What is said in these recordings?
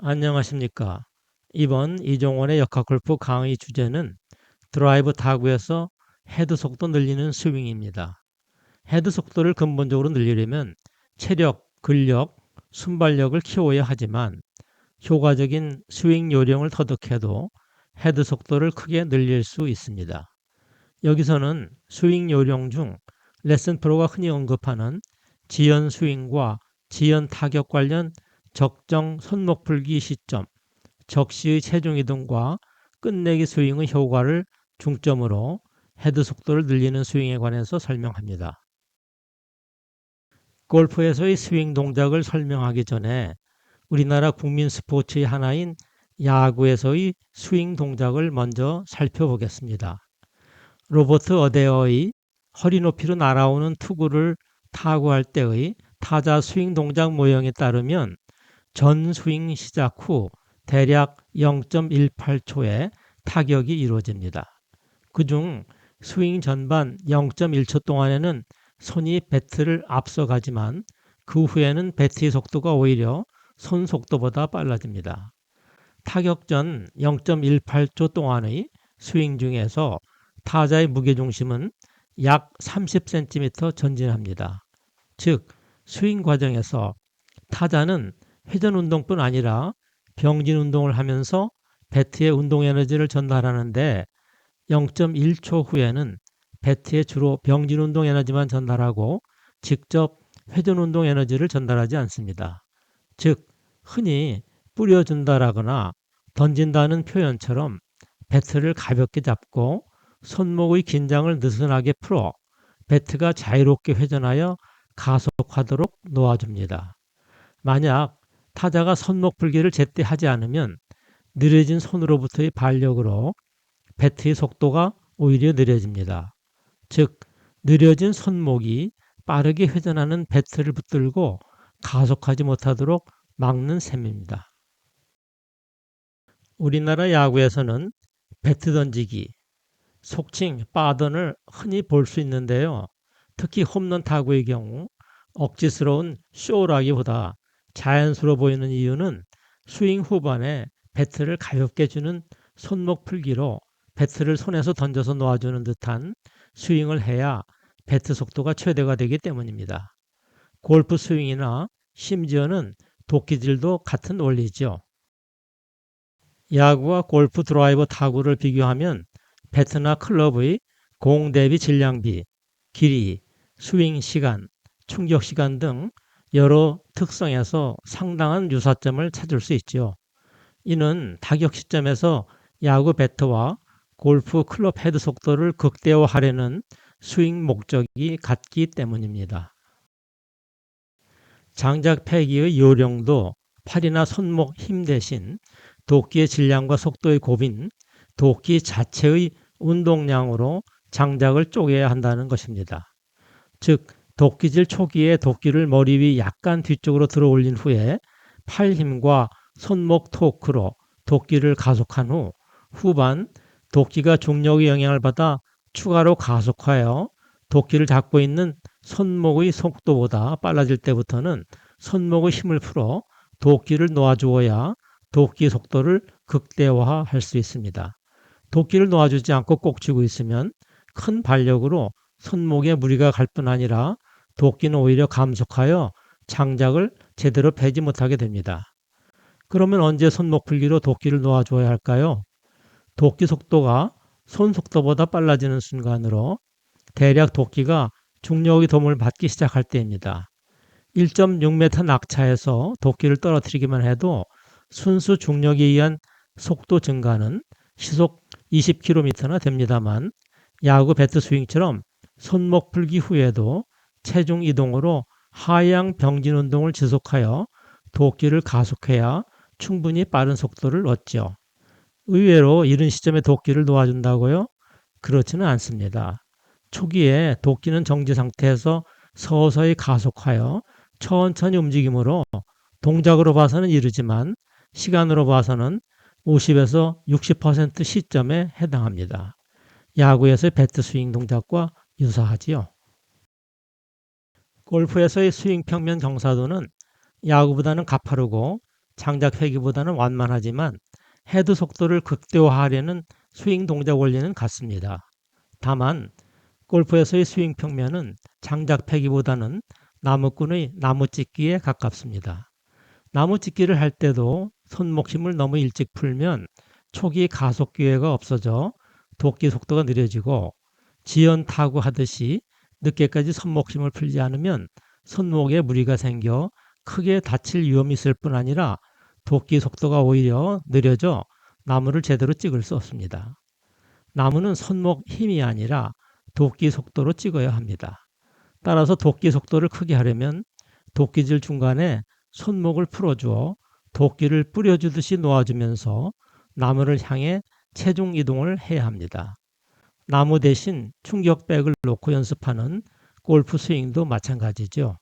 안녕하십니까. 이번 이종원의 역학골프 강의 주제는 드라이브 타구에서 헤드 속도 늘리는 스윙입니다. 헤드 속도를 근본적으로 늘리려면 체력, 근력, 순발력을 키워야 하지만 효과적인 스윙 요령을 터득해도 헤드 속도를 크게 늘릴 수 있습니다. 여기서는 스윙 요령 중 레슨 프로가 흔히 언급하는 지연 스윙과 지연 타격 관련 적정 손목 풀기 시점, 적시의 체중 이동과 끝내기 스윙의 효과를 중점으로 헤드 속도를 늘리는 스윙에 관해서 설명합니다. 골프에서의 스윙 동작을 설명하기 전에 우리나라 국민 스포츠의 하나인 야구에서의 스윙 동작을 먼저 살펴보겠습니다. 로버트 어데어의 허리 높이로 날아오는 투구를 타구할 때의 타자 스윙 동작 모형에 따르면 전 스윙 시작 후 대략 0.18초에 타격이 이루어집니다. 그중 스윙 전반 0.1초 동안에는 손이 배트를 앞서가지만 그 후에는 배트의 속도가 오히려 손 속도보다 빨라집니다. 타격 전 0.18초 동안의 스윙 중에서 타자의 무게중심은 약 30cm 전진합니다. 즉, 스윙 과정에서 타자는 회전 운동뿐 아니라 병진 운동을 하면서 배트에 운동 에너지를 전달하는데 0.1초 후에는 배트에 주로 병진 운동 에너지만 전달하고 직접 회전 운동 에너지를 전달하지 않습니다. 즉, 흔히 뿌려준다라거나 던진다는 표현처럼 배트를 가볍게 잡고 손목의 긴장을 느슨하게 풀어 배트가 자유롭게 회전하여 가속하도록 놓아줍니다. 만약 타자가 손목 풀기를 제때 하지 않으면 느려진 손으로부터의 발력으로 배트의 속도가 오히려 느려집니다. 즉, 느려진 손목이 빠르게 회전하는 배트를 붙들고 가속하지 못하도록 막는 셈입니다. 우리나라 야구에서는 배트 던지기, 속칭 빠던을 흔히 볼 수 있는데요. 특히 홈런 타구의 경우 억지스러운 쇼라기보다 자연스러워 보이는 이유는 스윙 후반에 배트를 가볍게 주는 손목 풀기로 배트를 손에서 던져서 놓아주는 듯한 스윙을 해야 배트 속도가 최대가 되기 때문입니다. 골프 스윙이나 심지어는 도끼질도 같은 원리죠. 야구와 골프 드라이버 타구를 비교하면 배트나 클럽의 공 대비 질량비, 길이, 스윙 시간, 충격 시간 등 여러 특성에서 상당한 유사점을 찾을 수 있죠. 이는 타격 시점에서 야구 배트와 골프 클럽 헤드 속도를 극대화하려는 스윙 목적이 같기 때문입니다. 장작 패기의 요령도 팔이나 손목 힘 대신 도끼의 질량과 속도의 곱인 도끼 자체의 운동량으로 장작을 쪼개야 한다는 것입니다. 즉, 도끼질 초기에 도끼를 머리 위 약간 뒤쪽으로 들어 올린 후에 팔 힘과 손목 토크로 도끼를 가속한 후 후반 도끼가 중력의 영향을 받아 추가로 가속하여 도끼를 잡고 있는 손목의 속도보다 빨라질 때부터는 손목의 힘을 풀어 도끼를 놓아주어야 도끼 속도를 극대화할 수 있습니다. 도끼를 놓아주지 않고 꼭 쥐고 있으면 큰 발력으로 손목에 무리가 갈 뿐 아니라 도끼는 오히려 감속하여 장작을 제대로 패지 못하게 됩니다. 그러면 언제 손목 풀기로 도끼를 놓아줘야 할까요? 도끼 속도가 손 속도보다 빨라지는 순간으로 대략 도끼가 중력의 도움을 받기 시작할 때입니다. 1.6m 낙차에서 도끼를 떨어뜨리기만 해도 순수 중력에 의한 속도 증가는 시속 20km나 됩니다만 야구 배트 스윙처럼 손목 풀기 후에도 체중 이동으로 하향 병진 운동을 지속하여 도끼를 가속해야 충분히 빠른 속도를 얻죠. 의외로 이른 시점에 도끼를 놓아준다고요? 그렇지는 않습니다. 초기에 도끼는 정지 상태에서 서서히 가속하여 천천히 움직임으로 동작으로 봐서는 이르지만 시간으로 봐서는 50에서 60% 시점에 해당합니다. 야구에서의 배트 스윙 동작과 유사하지요. 골프에서의 스윙 평면 경사도는 야구보다는 가파르고 장작 회기보다는 완만하지만 헤드 속도를 극대화하려는 스윙 동작 원리는 같습니다. 다만 골프에서의 스윙 평면은 장작 패기보다는 나무꾼의 나무찢기에 가깝습니다. 나무찢기를 할 때도 손목힘을 너무 일찍 풀면 초기 가속 기회가 없어져 도끼 속도가 느려지고, 지연 타구 하듯이 늦게까지 손목힘을 풀지 않으면 손목에 무리가 생겨 크게 다칠 위험이 있을 뿐 아니라 도끼 속도가 오히려 느려져 나무를 제대로 찍을 수 없습니다. 나무는 손목 힘이 아니라 도끼 속도로 찍어야 합니다. 따라서 도끼 속도를 크게 하려면 도끼질 중간에 손목을 풀어주어 도끼를 뿌려주듯이 놓아주면서 나무를 향해 체중 이동을 해야 합니다. 나무 대신 충격백을 놓고 연습하는 골프 스윙도 마찬가지죠.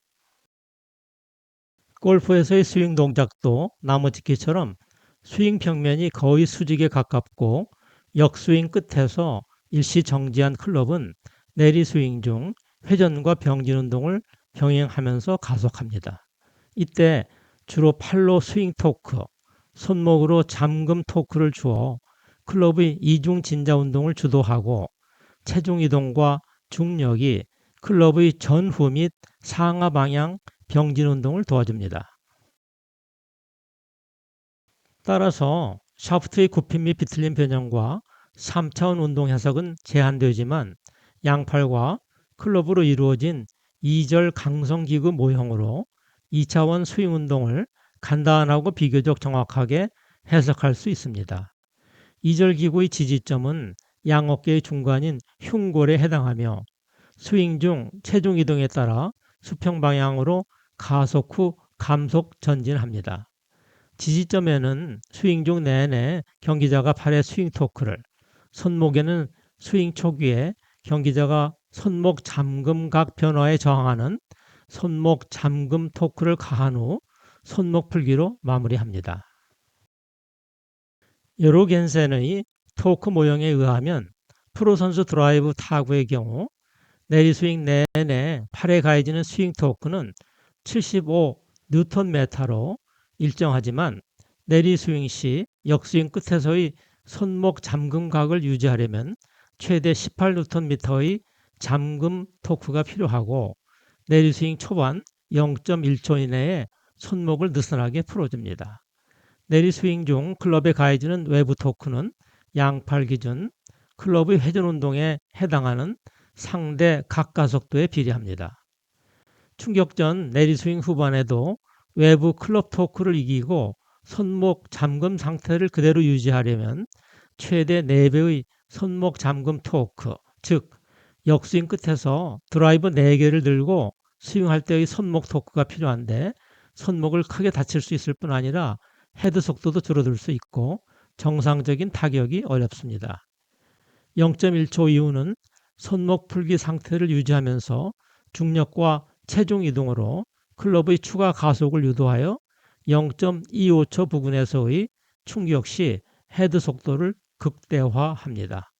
골프에서의 스윙 동작도 나무찢기처럼 스윙 평면이 거의 수직에 가깝고 역스윙 끝에서 일시 정지한 클럽은 내리 스윙 중 회전과 병진 운동을 병행하면서 가속합니다. 이때 주로 팔로 스윙 토크, 손목으로 잠금 토크를 주어 클럽의 이중 진자 운동을 주도하고, 체중 이동과 중력이 클럽의 전후 및 상하 방향 병진 운동을 도와줍니다. 따라서 샤프트의 굽힘 및 비틀림 변형과 3차원 운동 해석은 제한되지만 양팔과 클럽으로 이루어진 2절 강성기구 모형으로 2차원 스윙 운동을 간단하고 비교적 정확하게 해석할 수 있습니다. 2절 기구의 지지점은 양어깨의 중간인 흉골에 해당하며 스윙 중 체중 이동에 따라 수평 방향으로 가속 후 감속 전진합니다. 지지점에는 스윙 중 내내 경기자가 팔의 스윙 토크를, 손목에는 스윙 초기에 경기자가 손목 잠금각 변화에 저항하는 손목 잠금 토크를 가한 후 손목 풀기로 마무리합니다. 요르겐센의 토크 모형에 의하면 프로 선수 드라이브 타구의 경우 내리 스윙 내내 팔에 가해지는 스윙 토크는 75Nm로 일정하지만 내리 스윙 시 역스윙 끝에서의 손목 잠금각을 유지하려면 최대 18Nm의 잠금 토크가 필요하고, 내리 스윙 초반 0.1초 이내에 손목을 느슨하게 풀어줍니다. 내리 스윙 중 클럽에 가해지는 외부 토크는 양팔 기준 클럽의 회전 운동에 해당하는 상대 각가속도에 비례합니다. 충격 전 내리 스윙 후반에도 외부 클럽 토크를 이기고 손목 잠금 상태를 그대로 유지하려면 최대 4배의 손목 잠금 토크, 즉 역스윙 끝에서 드라이버 4개를 들고 스윙할 때의 손목 토크가 필요한데, 손목을 크게 다칠 수 있을 뿐 아니라 헤드 속도도 줄어들 수 있고 정상적인 타격이 어렵습니다. 0.1초 이후는 손목 풀기 상태를 유지하면서 중력과 체중 이동으로 클럽의 추가 가속을 유도하여 0.25초 부근에서의 충격 시 헤드 속도를 극대화합니다.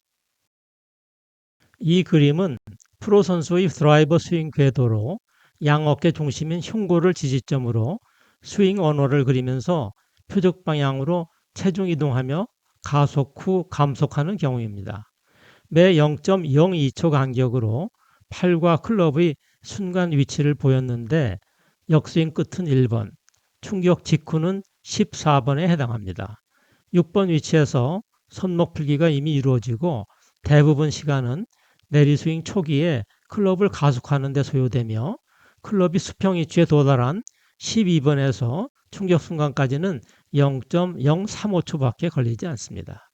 이 그림은 프로 선수의 드라이버 스윙 궤도로 양어깨 중심인 흉골을 지지점으로 스윙 언어를 그리면서 표적 방향으로 체중 이동하며 가속 후 감속하는 경우입니다. 매 0.02초 간격으로 팔과 클럽의 순간 위치를 보였는데 역스윙 끝은 1번, 충격 직후는 14번에 해당합니다. 6번 위치에서 손목 풀기가 이미 이루어지고 대부분 시간은 내리스윙 초기에 클럽을 가속하는 데 소요되며, 클럽이 수평 위치에 도달한 12번에서 충격 순간까지는 0.035초밖에 걸리지 않습니다.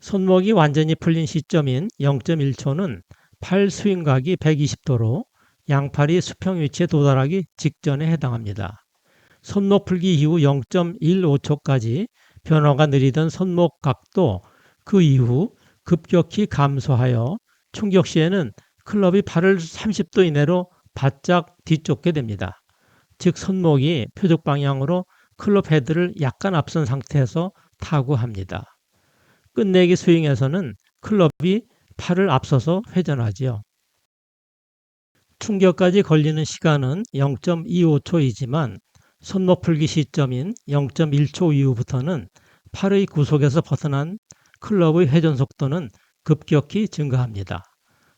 손목이 완전히 풀린 시점인 0.1초는 팔 스윙각이 120도로 양팔이 수평 위치에 도달하기 직전에 해당합니다. 손목 풀기 이후 0.15초까지 변화가 느리던 손목 각도 그 이후 급격히 감소하여 충격 시에는 클럽이 팔을 30도 이내로 바짝 뒤쫓게 됩니다. 즉 손목이 표적 방향으로 클럽 헤드를 약간 앞선 상태에서 타구합니다. 끝내기 스윙에서는 클럽이 팔을 앞서서 회전하지요. 충격까지 걸리는 시간은 0.25초이지만 손목 풀기 시점인 0.1초 이후부터는 팔의 구속에서 벗어난 클럽의 회전 속도는 급격히 증가합니다.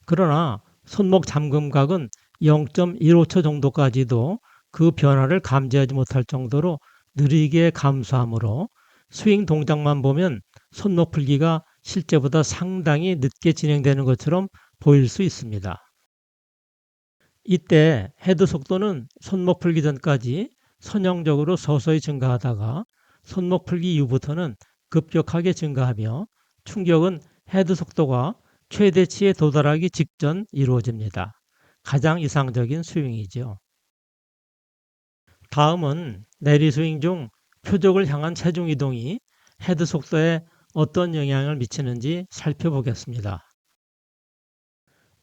그러나 손목 잠금각은 0.15초 정도까지도 그 변화를 감지하지 못할 정도로 느리게 감소하므로 스윙 동작만 보면 손목 풀기가 실제보다 상당히 늦게 진행되는 것처럼 보일 수 있습니다. 이때 헤드 속도는 손목 풀기 전까지 선형적으로 서서히 증가하다가 손목 풀기 이후부터는 급격하게 증가하며 충격은 헤드 속도가 최대치에 도달하기 직전 이루어집니다. 가장 이상적인 스윙이죠. 다음은 내리 스윙 중 표적을 향한 체중 이동이 헤드 속도에 어떤 영향을 미치는지 살펴보겠습니다.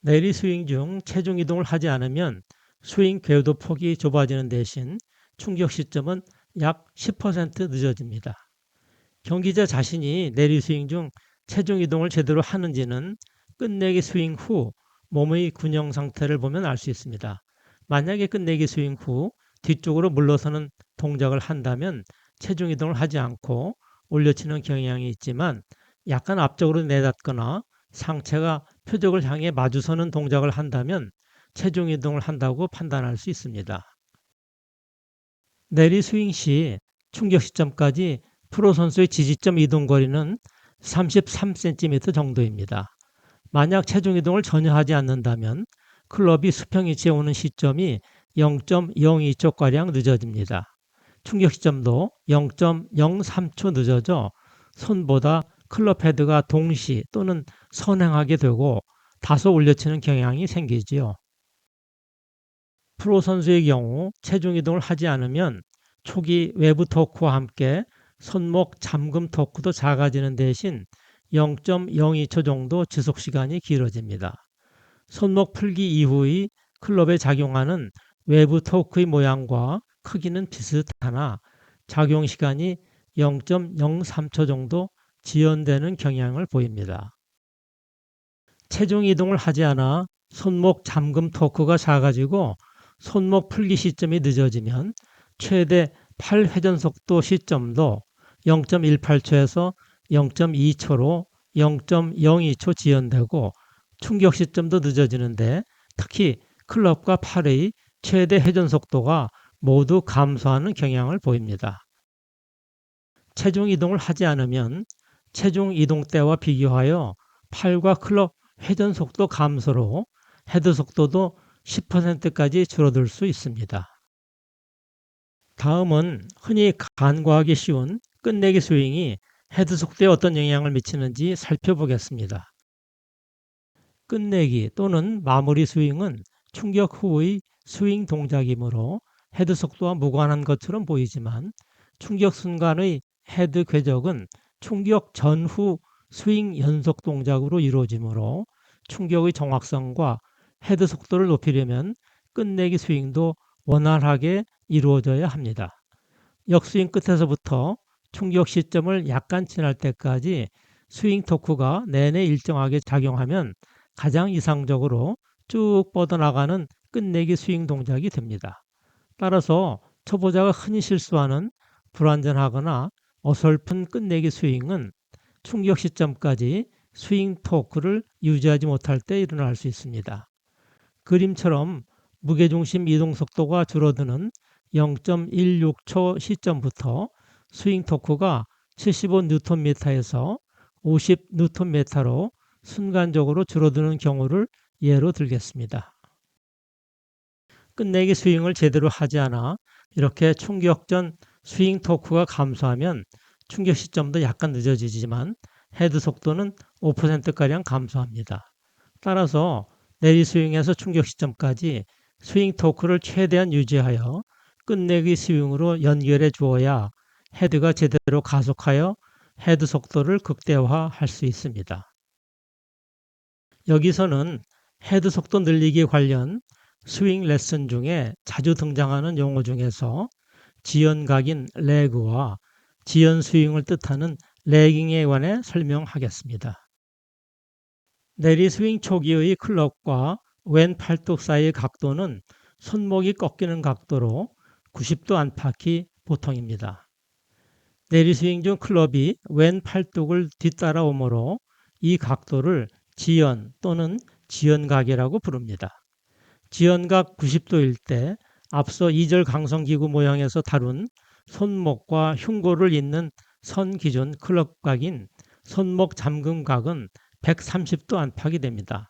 내리 스윙 중 체중 이동을 하지 않으면 스윙 궤도 폭이 좁아지는 대신 충격 시점은 약 10% 늦어집니다. 경기자 자신이 내리 스윙 중 체중 이동을 제대로 하는지는 끝내기 스윙 후 몸의 균형 상태를 보면 알 수 있습니다. 만약에 끝내기 스윙 후 뒤쪽으로 물러서는 동작을 한다면 체중 이동을 하지 않고 올려치는 경향이 있지만 약간 앞쪽으로 내닫거나 상체가 표적을 향해 마주서는 동작을 한다면 체중 이동을 한다고 판단할 수 있습니다. 내리 스윙 시 충격 시점까지 프로 선수의 지지점 이동 거리는 33cm 정도입니다. 만약 체중 이동을 전혀 하지 않는다면 클럽이 수평 위치에 오는 시점이 0.02초가량 늦어집니다. 충격 시점도 0.03초 늦어져 손보다 클럽 헤드가 동시 또는 선행하게 되고 다소 올려치는 경향이 생기지요. 프로 선수의 경우 체중 이동을 하지 않으면 초기 외부 토크와 함께 손목 잠금 토크도 작아지는 대신 0.02초 정도 지속 시간이 길어집니다. 손목 풀기 이후의 클럽에 작용하는 외부 토크의 모양과 크기는 비슷하나 작용 시간이 0.03초 정도 지연되는 경향을 보입니다. 체중 이동을 하지 않아 손목 잠금 토크가 작아지고 손목 풀기 시점이 늦어지면 최대 팔 회전 속도 시점도 0.18초에서 0.2초로 0.02초 지연되고 충격 시점도 늦어지는데 특히 클럽과 팔의 최대 회전 속도가 모두 감소하는 경향을 보입니다. 체중 이동을 하지 않으면 체중 이동 때와 비교하여 팔과 클럽 회전 속도 감소로 헤드 속도도 10%까지 줄어들 수 있습니다. 다음은 흔히 간과하기 쉬운 끝내기 스윙이 헤드 속도에 어떤 영향을 미치는지 살펴보겠습니다. 끝내기 또는 마무리 스윙은 충격 후의 스윙 동작이므로 헤드 속도와 무관한 것처럼 보이지만 충격 순간의 헤드 궤적은 충격 전후 스윙 연속 동작으로 이루어지므로 충격의 정확성과 헤드 속도를 높이려면 끝내기 스윙도 원활하게 이루어져야 합니다. 역스윙 끝에서부터 충격 시점을 약간 지날 때까지 스윙 토크가 내내 일정하게 작용하면 가장 이상적으로 쭉 뻗어나가는 끝내기 스윙 동작이 됩니다. 따라서 초보자가 흔히 실수하는 불완전하거나 어설픈 끝내기 스윙은 충격 시점까지 스윙 토크를 유지하지 못할 때 일어날 수 있습니다. 그림처럼 무게중심 이동 속도가 줄어드는 0.16초 시점부터 스윙 토크가 75Nm에서 50Nm로 순간적으로 줄어드는 경우를 예로 들겠습니다. 끝내기 스윙을 제대로 하지 않아 이렇게 충격 전 스윙 토크가 감소하면 충격 시점도 약간 늦어지지만 헤드 속도는 5%가량 감소합니다. 따라서 내리 스윙에서 충격 시점까지 스윙 토크를 최대한 유지하여 끝내기 스윙으로 연결해 주어야 헤드가 제대로 가속하여 헤드 속도를 극대화할 수 있습니다. 여기서는 헤드 속도 늘리기 관련 스윙 레슨 중에 자주 등장하는 용어 중에서 지연각인 레그와 지연 스윙을 뜻하는 레깅에 관해 설명하겠습니다. 내리 스윙 초기의 클럽과 왼 팔뚝 사이의 각도는 손목이 꺾이는 각도로 90도 안팎이 보통입니다. 내리스윙 중 클럽이 왼 팔뚝을 뒤따라 오므로 이 각도를 지연 또는 지연각이라고 부릅니다. 지연각 90도일 때 앞서 2절 강성기구 모형에서 다룬 손목과 흉골을 잇는 선 기준 클럽각인 손목 잠금각은 130도 안팎이 됩니다.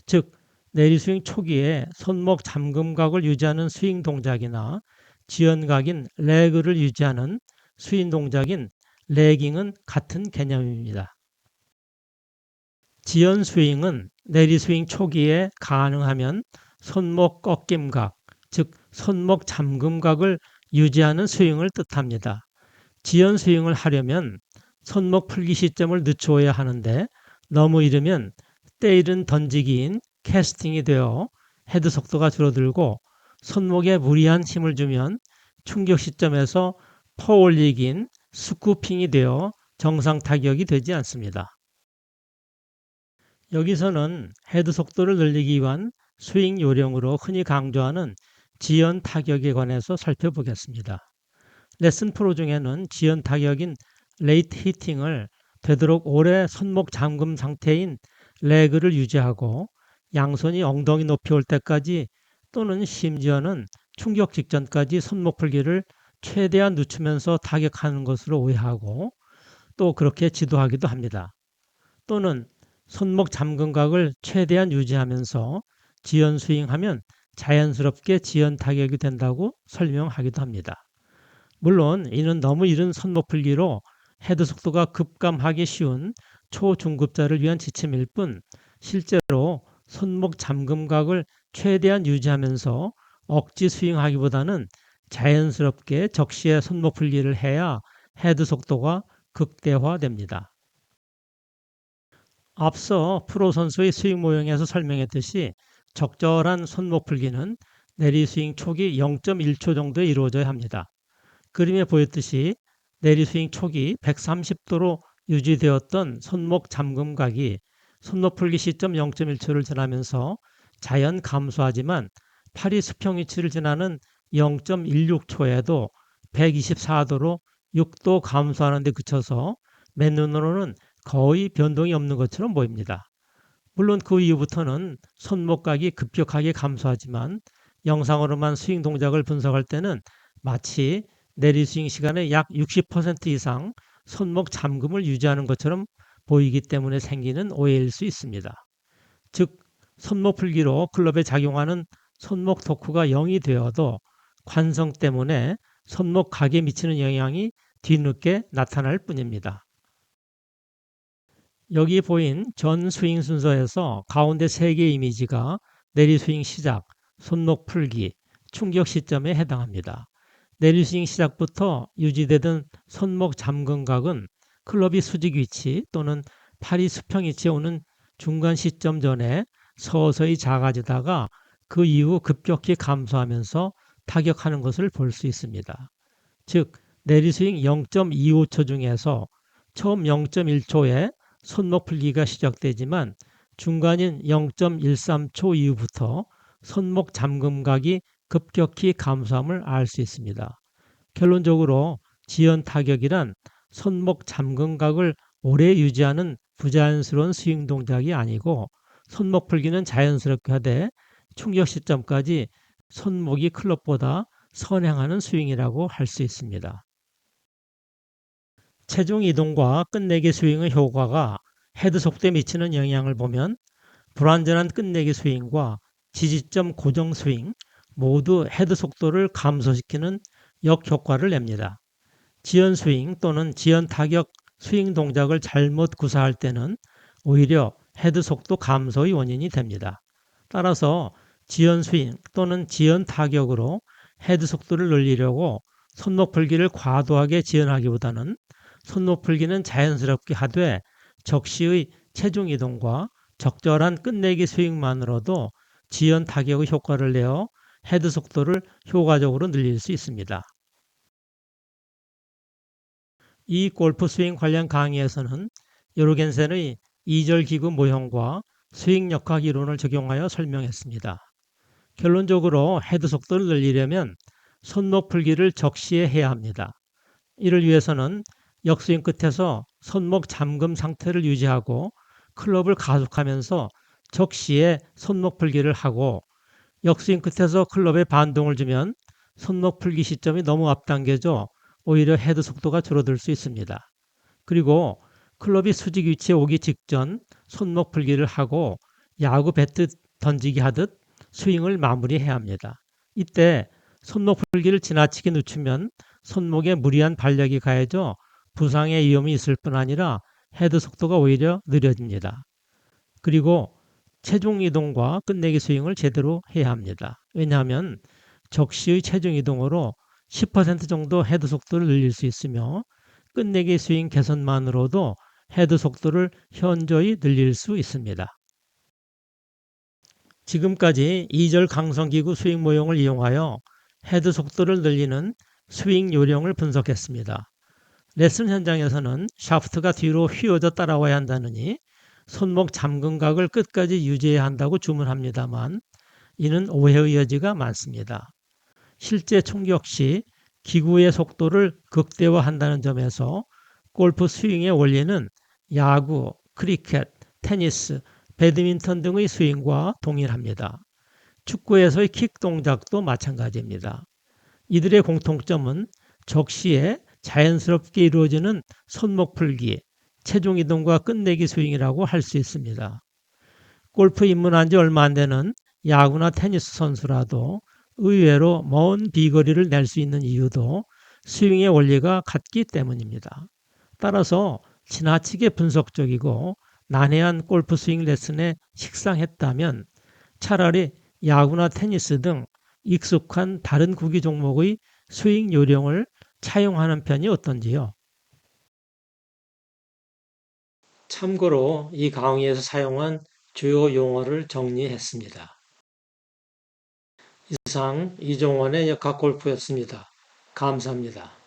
즉 내리스윙 초기에 손목 잠금각을 유지하는 스윙 동작이나 지연각인 레그를 유지하는 스윙 동작인 레깅은 같은 개념입니다. 지연 스윙은 내리 스윙 초기에 가능하면 손목 꺾임각, 즉 손목 잠금각을 유지하는 스윙을 뜻합니다. 지연 스윙을 하려면 손목 풀기 시점을 늦추어야 하는데 너무 이르면 때이른 던지기인 캐스팅이 되어 헤드 속도가 줄어들고 손목에 무리한 힘을 주면 충격 시점에서 퍼올리기인 스쿠핑이 되어 정상 타격이 되지 않습니다. 여기서는 헤드 속도를 늘리기 위한 스윙 요령으로 흔히 강조하는 지연 타격에 관해서 살펴보겠습니다. 레슨 프로 중에는 지연 타격인 레이트 히팅을 되도록 오래 손목 잠금 상태인 레그를 유지하고 양손이 엉덩이 높이 올 때까지 또는 심지어는 충격 직전까지 손목 풀기를 최대한 늦추면서 타격하는 것으로 오해하고 또 그렇게 지도하기도 합니다. 또는 손목 잠금각을 최대한 유지하면서 지연 스윙하면 자연스럽게 지연 타격이 된다고 설명하기도 합니다. 물론 이는 너무 이른 손목 풀기로 헤드 속도가 급감하기 쉬운 초중급자를 위한 지침일 뿐 실제로 손목 잠금각을 최대한 유지하면서 억지 스윙하기보다는 자연스럽게 적시에 손목 풀기를 해야 헤드 속도가 극대화됩니다. 앞서 프로 선수의 스윙 모형에서 설명했듯이 적절한 손목 풀기는 내리 스윙 초기 0.1초 정도에 이루어져야 합니다. 그림에 보였듯이 내리 스윙 초기 130도로 유지되었던 손목 잠금각이 손목 풀기 시점 0.1초를 지나면서 자연 감소하지만 팔이 수평 위치를 지나는 0.16초에도 124도로 6도 감소하는 데 그쳐서 맨눈으로는 거의 변동이 없는 것처럼 보입니다. 물론 그 이후부터는 손목각이 급격하게 감소하지만 영상으로만 스윙 동작을 분석할 때는 마치 내리 스윙 시간의 약 60% 이상 손목 잠금을 유지하는 것처럼 보이기 때문에 생기는 오해일 수 있습니다. 즉 손목 풀기로 클럽에 작용하는 손목 토크가 0이 되어도 관성 때문에 손목 각에 미치는 영향이 뒤늦게 나타날 뿐입니다. 여기 보인 전 스윙 순서에서 가운데 3개의 이미지가 내리 스윙 시작, 손목 풀기, 충격 시점에 해당합니다. 내리 스윙 시작부터 유지되던 손목 잠금각은 클럽이 수직 위치 또는 팔이 수평 위치에 오는 중간 시점 전에 서서히 작아지다가 그 이후 급격히 감소하면서 타격하는 것을 볼 수 있습니다. 즉 내리 스윙 0.25초 중에서 처음 0.1초에 손목 풀기가 시작되지만 중간인 0.13초 이후부터 손목 잠금각이 급격히 감소함을 알 수 있습니다. 결론적으로 지연 타격이란 손목 잠금각을 오래 유지하는 부자연스러운 스윙 동작이 아니고 손목 풀기는 자연스럽게 하되 충격 시점까지 손목이 클럽보다 선행하는 스윙이라고 할 수 있습니다. 체중 이동과 끝내기 스윙의 효과가 헤드 속도에 미치는 영향을 보면 불완전한 끝내기 스윙과 지지점 고정 스윙 모두 헤드 속도를 감소시키는 역효과를 냅니다. 지연 스윙 또는 지연 타격 스윙 동작을 잘못 구사할 때는 오히려 헤드 속도 감소의 원인이 됩니다. 따라서 지연 스윙 또는 지연 타격으로 헤드 속도를 늘리려고 손목 풀기를 과도하게 지연하기보다는 손목 풀기는 자연스럽게 하되 적시의 체중 이동과 적절한 끝내기 스윙만으로도 지연 타격의 효과를 내어 헤드 속도를 효과적으로 늘릴 수 있습니다. 이 골프 스윙 관련 강의에서는 요르겐센의 2절 기구 모형과 스윙 역학 이론을 적용하여 설명했습니다. 결론적으로 헤드 속도를 늘리려면 손목 풀기를 적시에 해야 합니다. 이를 위해서는 역스윙 끝에서 손목 잠금 상태를 유지하고 클럽을 가속하면서 적시에 손목 풀기를 하고, 역스윙 끝에서 클럽에 반동을 주면 손목 풀기 시점이 너무 앞당겨져 오히려 헤드 속도가 줄어들 수 있습니다. 그리고 클럽이 수직 위치에 오기 직전 손목 풀기를 하고 야구 배트 던지기 하듯 스윙을 마무리해야 합니다. 이때 손목 풀기를 지나치게 늦추면 손목에 무리한 발력이 가해져 부상의 위험이 있을 뿐 아니라 헤드 속도가 오히려 느려집니다. 그리고 체중 이동과 끝내기 스윙을 제대로 해야 합니다. 왜냐하면 적시의 체중 이동으로 10% 정도 헤드 속도를 늘릴 수 있으며 끝내기 스윙 개선만으로도 헤드 속도를 현저히 늘릴 수 있습니다. 지금까지 2절 강성기구 스윙 모형을 이용하여 헤드 속도를 늘리는 스윙 요령을 분석했습니다. 레슨 현장에서는 샤프트가 뒤로 휘어져 따라와야 한다느니 손목 잠금각을 끝까지 유지해야 한다고 주문합니다만 이는 오해의 여지가 많습니다. 실제 총격 시 기구의 속도를 극대화한다는 점에서 골프 스윙의 원리는 야구, 크리켓, 테니스, 배드민턴 등의 스윙과 동일합니다. 축구에서의 킥 동작도 마찬가지입니다. 이들의 공통점은 적시에 자연스럽게 이루어지는 손목 풀기, 체중 이동과 끝내기 스윙이라고 할 수 있습니다. 골프 입문한 지 얼마 안 되는 야구나 테니스 선수라도 의외로 먼 비거리를 낼 수 있는 이유도 스윙의 원리가 같기 때문입니다. 따라서 지나치게 분석적이고 난해한 골프 스윙 레슨에 식상했다면 차라리 야구나 테니스 등 익숙한 다른 구기 종목의 스윙 요령을 차용하는 편이 어떤지요? 참고로 이 강의에서 사용한 주요 용어를 정리했습니다. 이상 이종원의 역학골프였습니다. 감사합니다.